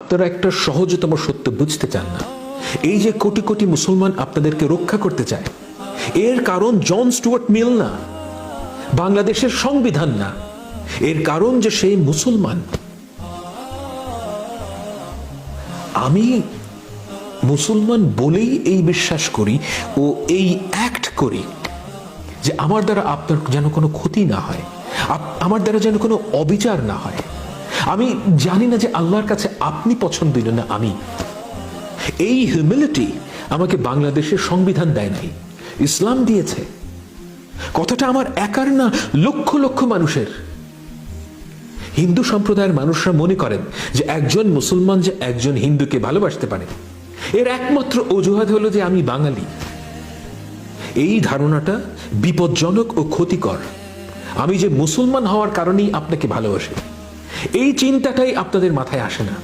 আপনারা একটা সহজতম সত্য বুঝতে চান না। এই যে কোটি কোটি মুসলমান আপনাদেরকে রক্ষা করতে চায়, এর কারণ জন স্টুয়ার্ট মিল না, বাংলাদেশের সংবিধান না, এর কারণ যে সেই মুসলমান। আমি মুসলমান বলেই এই বিশ্বাস করি ও এই অ্যাক্ট করি যে আমার দ্বারা আপনার যেন কোনো ক্ষতি না হয়, আমার দ্বারা যেন কোনো অবিচার না হয়। আমি জানি না যে আল্লাহর কাছে আপনি পছন্দনীয় না আমি। এই হিউমিলিটি আমাকে বাংলাদেশের সংবিধান দেয় নাই, ইসলাম দিয়েছে। কথাটা আমার একার না, লক্ষ লক্ষ মানুষের। হিন্দু সম্প্রদায়ের মানুষরা মনে করেন যে একজন মুসলমান যে একজন হিন্দুকে ভালোবাসতে পারে, এর একমাত্র অজুহাত হলো যে আমি বাঙালি। এই ধারণাটা বিপজ্জনক ও ক্ষতিকর। আমি যে মুসলমান হওয়ার কারণেই আপনাকে ভালোবাসি, এই চিন্তাটাই আপনাদের মাথায় আসে না।